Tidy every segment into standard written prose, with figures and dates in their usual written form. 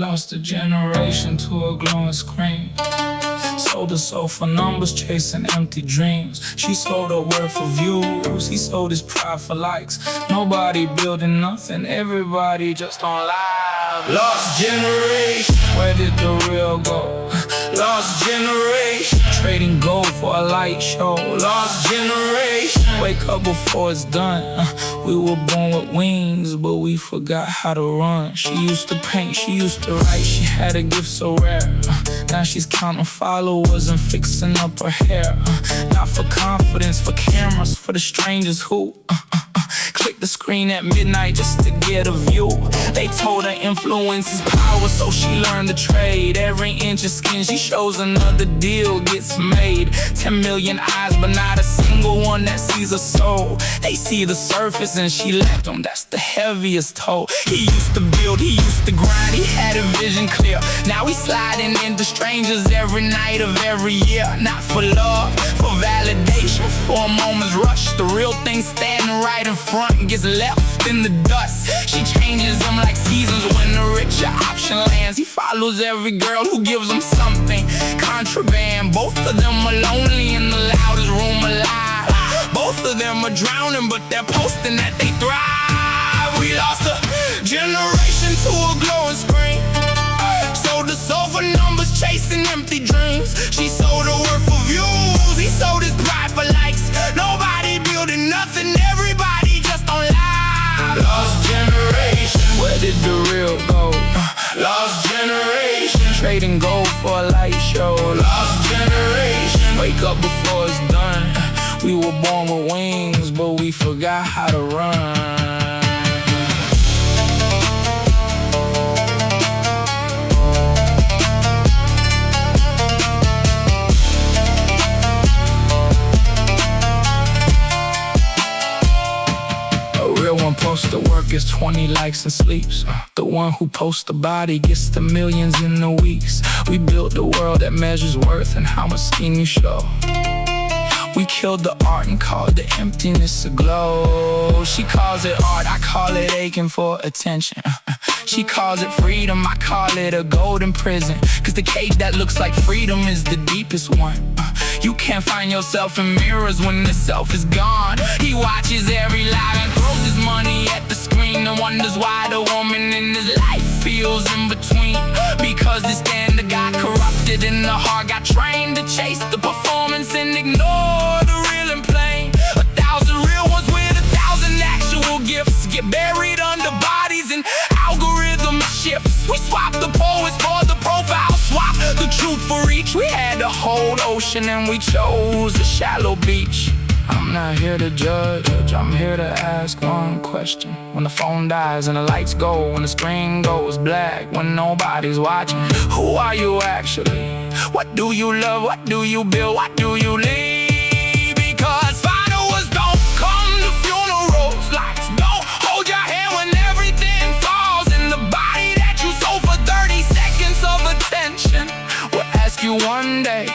lost a generation to a glowing screen. Sold her soul for numbers, chasing empty dreams. She sold her word for views, he sold his pride for likes. Nobody building nothing, everybody just on live. Lost generation, where did the real go? Lost generation, trading gold for a light show. Lost generation, wake up before it's done. We were born with wings, but we forgot how to run. She used to paint, she used to write, she had a gift so rare. Now she's counting followers and fixing up her hair. Not for confidence, for cameras, for the strangers who click the screen at midnight just to get a view. They told her influence is power, so she learned the trade. Every inch of skin she shows, another deal gets made. 10 million eyes, but not a single one that sees her soul. They see the surface and she left them, that's the heaviest toll. He used to build, he used to grind, he had a vision clear. Now he's sliding into strangers every night of every year. Not for love, for validation, for a moment's rush. The real thing standing right in front gets left in the dust. She changes him like seasons when the richer option lands. He follows every girl who gives him something. Contraband, both of them are lonely in the loudest room alive. Both of them are drowning, but they're posting that they thrive. We lost a generation to a glowing screen. Sold the soul for numbers, chasing empty dreams. She sold her worth for views, he sold his pride for likes. Nobody building nothing, everybody just on live. Lost generation, where did the real go? Lost generation, trading gold for a light show. Lost generation, wake up before it's done. We were born with wings, but we forgot how to run. One posts the work gets 20 likes and sleeps. The one who posts the body gets the millions in the weeks. We built the world that measures worth and how much skin you show. We killed the art and called the emptiness a glow. She calls it art, I call it aching for attention. She calls it freedom, I call it a golden prison. Cause the cage that looks like freedom is the deepest one. You can't find yourself in mirrors when the self is gone. He watches every live and throws his money at the screen and wonders why the woman in his life feels in between. Because the standard got corrupted and the heart got trained to chase the performance and ignore the real and plain. 1,000 real ones with 1,000 actual gifts get buried under bodies and algorithm shifts. We swap the poets for the profile, swap the truth for each. We had the whole ocean and we chose a shallow beach. I'm not here to judge, I'm here to ask one question. When the phone dies and the lights go, when the screen goes black, when nobody's watching, who are you actually? What do you love, what do you build, what do you leave? Because followers don't come to funerals, lights don't hold your hand when everything falls. And the body that you sold for 30 seconds of attention will ask you one day,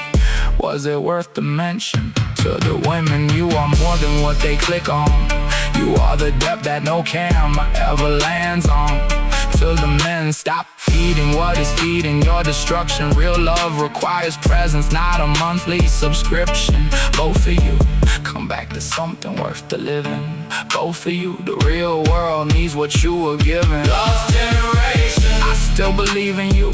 was it worth the mention? To the women, you are more than what they click on. You are the depth that no camera ever lands on. To the men, stop feeding what is feeding your destruction. Real love requires presence, not a monthly subscription. Both of you, come back to something worth the living. Both of you, the real world needs what you were given. Lost generation, I still believe in you.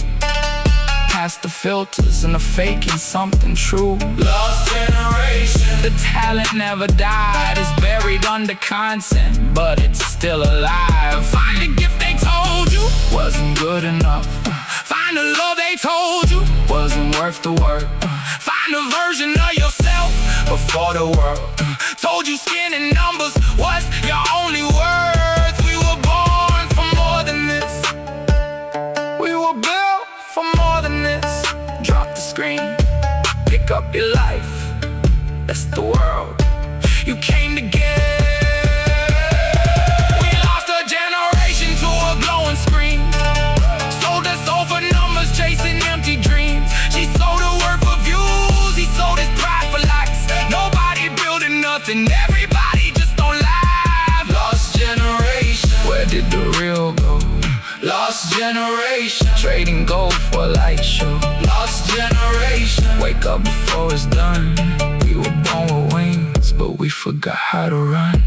Past the filters and the faking something true. Lost generation, the talent never died. It's buried under content, but it's still alive. Find the gift they told you wasn't good enough. Find the love they told you wasn't worth the work. Find a version of yourself before the world told you skin and numbers was your only worth. We were born for more than this. We were built for more than this. Drop the screen, pick up your life. That's the world you came to get. We lost a generation to a glowing screen. Sold their soul for numbers, chasing empty dreams. She sold her worth for views, he sold his pride for likes. Nobody building nothing, everybody just on live. Lost generation, where did the real go? Lost generation, trading for a light show. Lost generation, wake up before it's done. We were born with wings, but we forgot how to run.